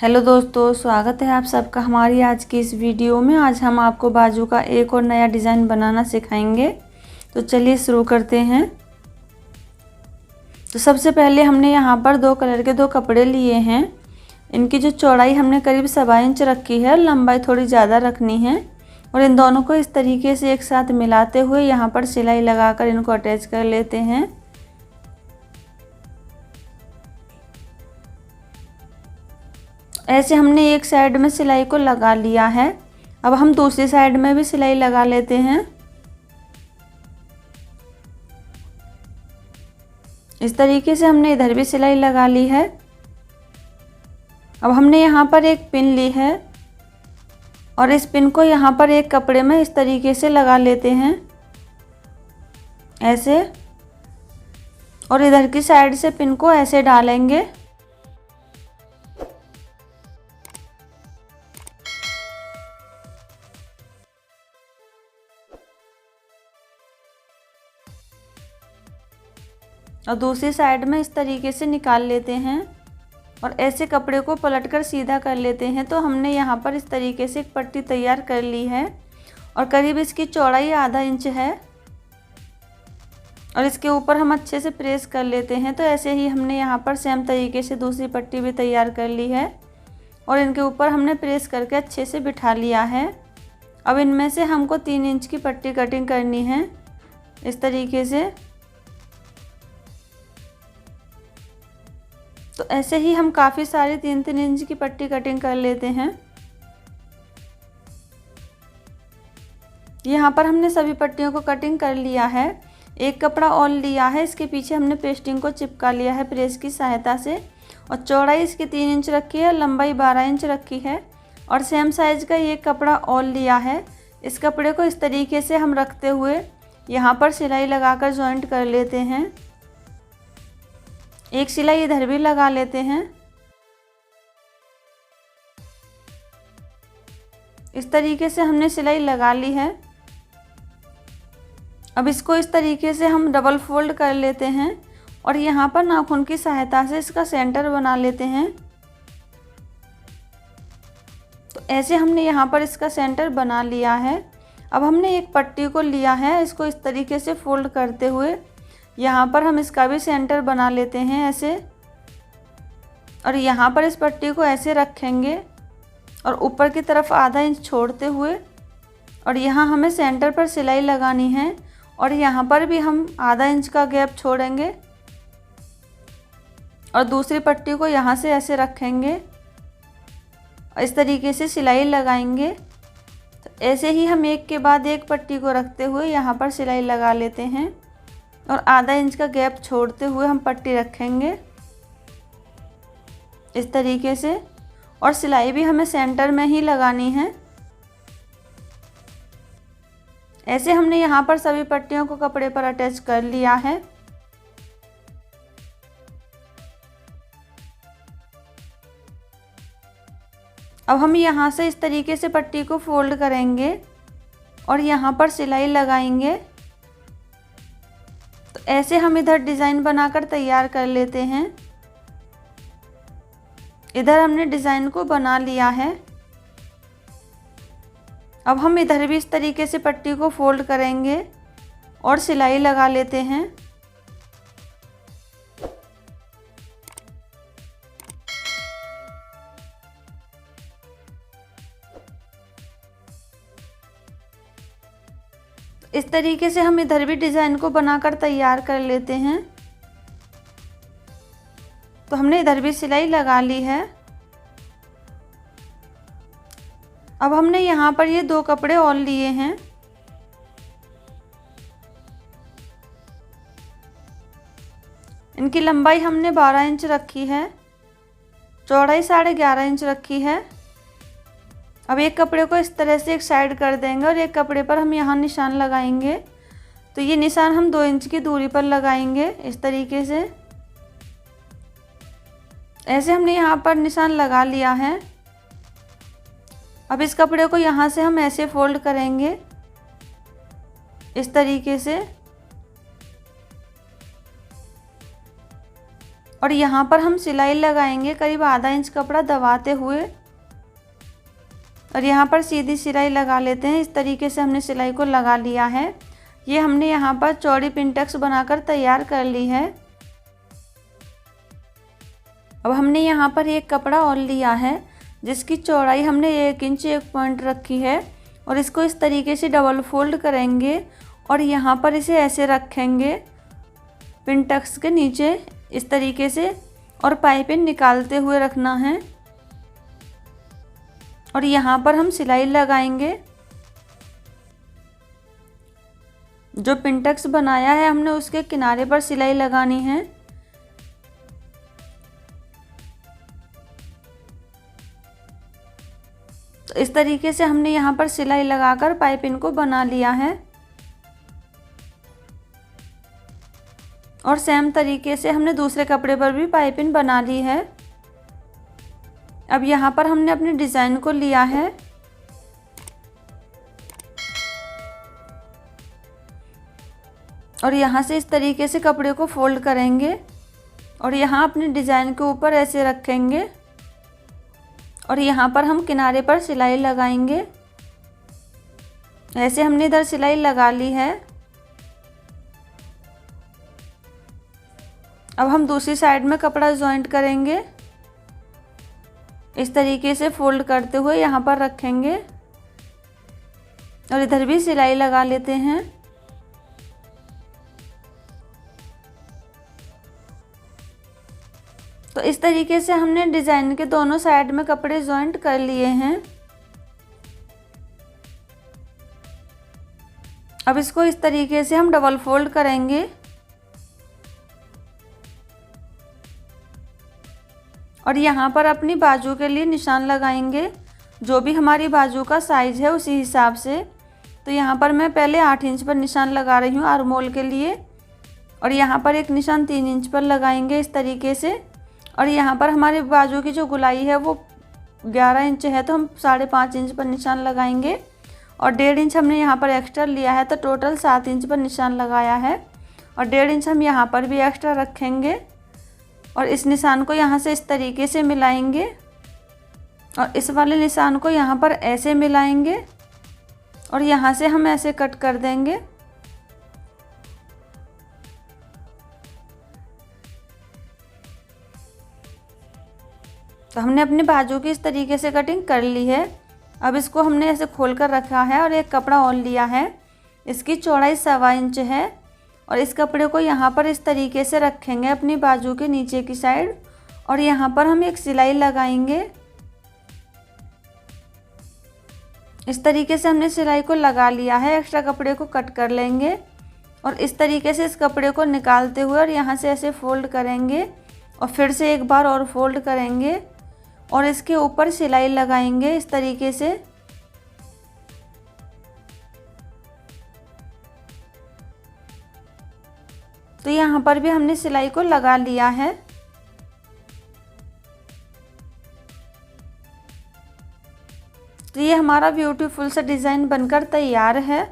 Hello दोस्तों, स्वागत है आप सबका हमारी आज की इस वीडियो में। आज हम आपको बाजू का एक और नया डिज़ाइन बनाना सिखाएंगे। तो चलिए शुरू करते हैं। तो सबसे पहले हमने यहाँ पर दो कलर के दो कपड़े लिए हैं। इनकी जो चौड़ाई हमने करीब 1.25 इंच रखी है, लंबाई थोड़ी ज़्यादा रखनी है। और इन दोनों को इस तरीके से एक साथ मिलाते हुए यहाँ पर सिलाई लगाकर इनको अटैच कर लेते हैं। ऐसे हमने एक साइड में सिलाई को लगा लिया है। अब हम दूसरी साइड में भी सिलाई लगा लेते हैं। इस तरीके से हमने इधर भी सिलाई लगा ली है। अब हमने यहाँ पर एक पिन ली है और इस पिन को यहाँ पर एक कपड़े में इस तरीके से लगा लेते हैं, ऐसे। और इधर की साइड से पिन को ऐसे डालेंगे। और दूसरी साइड में इस तरीके से निकाल लेते हैं और ऐसे कपड़े को पलटकर सीधा कर लेते हैं। तो हमने यहाँ पर इस तरीके से एक पट्टी तैयार कर ली है और करीब इसकी चौड़ाई आधा इंच है। और इसके ऊपर हम अच्छे से प्रेस कर लेते हैं। तो ऐसे ही हमने यहाँ पर सेम तरीके से दूसरी पट्टी भी तैयार कर ली है और इनके ऊपर हमने प्रेस करके अच्छे से बिठा लिया है। अब इनमें से हमको 3 इंच की पट्टी कटिंग करनी है, इस तरीके से। तो ऐसे ही हम काफ़ी सारी 3-3 इंच की पट्टी कटिंग कर लेते हैं। यहाँ पर हमने सभी पट्टियों को कटिंग कर लिया है। एक कपड़ा और लिया है, इसके पीछे हमने पेस्टिंग को चिपका लिया है प्रेस की सहायता से। और चौड़ाई इसकी 3 इंच रखी है, लंबाई 12 इंच रखी है। और सेम साइज का एक कपड़ा और लिया है। इस कपड़े को इस तरीके से हम रखते हुए यहाँ पर सिलाई लगाकर जॉइंट कर लेते हैं। एक सिलाई इधर भी लगा लेते हैं। इस तरीके से हमने सिलाई लगा ली है। अब इसको इस तरीके से हम डबल फोल्ड कर लेते हैं और यहाँ पर नाखून की सहायता से इसका सेंटर बना लेते हैं। तो ऐसे हमने यहाँ पर इसका सेंटर बना लिया है। अब हमने एक पट्टी को लिया है, इसको इस तरीके से फोल्ड करते हुए यहाँ पर हम इसका भी सेंटर बना लेते हैं, ऐसे। और यहाँ पर इस पट्टी को ऐसे रखेंगे और ऊपर की तरफ आधा इंच छोड़ते हुए और यहाँ हमें सेंटर पर सिलाई लगानी है। और यहाँ पर भी हम आधा इंच का गैप छोड़ेंगे और दूसरी पट्टी को यहाँ से ऐसे रखेंगे और इस तरीके से सिलाई लगाएंगे। तो ऐसे ही हम एक के बाद एक पट्टी को रखते हुए यहाँ पर सिलाई लगा लेते हैं और आधा इंच का गैप छोड़ते हुए हम पट्टी रखेंगे, इस तरीके से। और सिलाई भी हमें सेंटर में ही लगानी है। ऐसे हमने यहाँ पर सभी पट्टियों को कपड़े पर अटैच कर लिया है। अब हम यहाँ से इस तरीके से पट्टी को फोल्ड करेंगे और यहाँ पर सिलाई लगाएंगे। तो ऐसे हम इधर डिज़ाइन बनाकर तैयार कर लेते हैं। इधर हमने डिज़ाइन को बना लिया है। अब हम इधर भी इस तरीके से पट्टी को फोल्ड करेंगे और सिलाई लगा लेते हैं। इस तरीके से हम इधर भी डिज़ाइन को बनाकर तैयार कर लेते हैं। तो हमने इधर भी सिलाई लगा ली है। अब हमने यहाँ पर ये 2 कपड़े और लिए हैं। इनकी लंबाई हमने 12 इंच रखी है, चौड़ाई 11.5 इंच रखी है। अब एक कपड़े को इस तरह से एक साइड कर देंगे और एक कपड़े पर हम यहाँ निशान लगाएंगे। तो ये निशान हम 2 इंच की दूरी पर लगाएंगे, इस तरीके से। ऐसे हमने यहाँ पर निशान लगा लिया है। अब इस कपड़े को यहाँ से हम ऐसे फोल्ड करेंगे, इस तरीके से। और यहाँ पर हम सिलाई लगाएंगे करीब आधा इंच कपड़ा दबाते हुए, और यहाँ पर सीधी सिलाई लगा लेते हैं। इस तरीके से हमने सिलाई को लगा लिया है। ये हमने यहाँ पर चौड़ी पिनटक्स बनाकर तैयार कर ली है। अब हमने यहाँ पर एक कपड़ा और लिया है जिसकी चौड़ाई हमने 1 इंच 1 पॉइंट रखी है, और इसको इस तरीके से डबल फोल्ड करेंगे और यहाँ पर इसे ऐसे रखेंगे पिनटक्स के नीचे इस तरीके से, और पाइपिंग निकालते हुए रखना है। और यहाँ पर हम सिलाई लगाएंगे। जो पिनटक्स बनाया है हमने उसके किनारे पर सिलाई लगानी है। तो इस तरीके से हमने यहाँ पर सिलाई लगाकर पाइपिंग को बना लिया है, और सेम तरीके से हमने दूसरे कपड़े पर भी पाइपिंग बना ली है। अब यहाँ पर हमने अपने डिज़ाइन को लिया है, और यहाँ से इस तरीके से कपड़े को फोल्ड करेंगे और यहाँ अपने डिज़ाइन के ऊपर ऐसे रखेंगे, और यहाँ पर हम किनारे पर सिलाई लगाएंगे। ऐसे हमने इधर सिलाई लगा ली है। अब हम दूसरी साइड में कपड़ा जॉइंट करेंगे। इस तरीके से फोल्ड करते हुए यहाँ पर रखेंगे, और इधर भी सिलाई लगा लेते हैं। तो इस तरीके से हमने डिज़ाइन के दोनों साइड में कपड़े जॉइंट कर लिए हैं। अब इसको इस तरीके से हम डबल फोल्ड करेंगे, और यहाँ पर अपनी बाजू के लिए निशान लगाएंगे। जो भी हमारी बाजू का साइज़ है उसी हिसाब से। तो यहाँ पर मैं पहले 8 इंच पर निशान लगा रही हूँ आर्मोल के लिए, और यहाँ पर एक निशान 3 इंच पर लगाएंगे इस तरीके से। और यहाँ पर हमारी बाजू की जो गोलाई है वो 11 इंच है, तो हम 5.5 इंच पर निशान लगाएंगे, और 1.5 इंच हमने यहाँ पर एक्स्ट्रा लिया है, तो टोटल 7 इंच पर निशान लगाया है। और 1.5 इंच हम यहाँ पर भी एक्स्ट्रा रखेंगे, और इस निशान को यहाँ से इस तरीके से मिलाएंगे, और इस वाले निशान को यहाँ पर ऐसे मिलाएंगे, और यहाँ से हम ऐसे कट कर देंगे। तो हमने अपने बाजू की इस तरीके से कटिंग कर ली है। अब इसको हमने ऐसे खोल कर रखा है, और एक कपड़ा और लिया है। इसकी चौड़ाई 1.25 इंच है, और इस कपड़े को यहाँ पर इस तरीके से रखेंगे अपनी बाजू के नीचे की साइड, और यहाँ पर हम एक सिलाई लगाएंगे। इस तरीके से हमने सिलाई को लगा लिया है। एक्स्ट्रा कपड़े को कट कर लेंगे, और इस तरीके से इस कपड़े को निकालते हुए और यहाँ से ऐसे फोल्ड करेंगे, और फिर से एक बार और फोल्ड करेंगे, और इसके ऊपर सिलाई लगाएंगे इस तरीके से। तो यहाँ पर भी हमने सिलाई को लगा लिया है। तो ये हमारा ब्यूटीफुल सा डिज़ाइन बनकर तैयार है।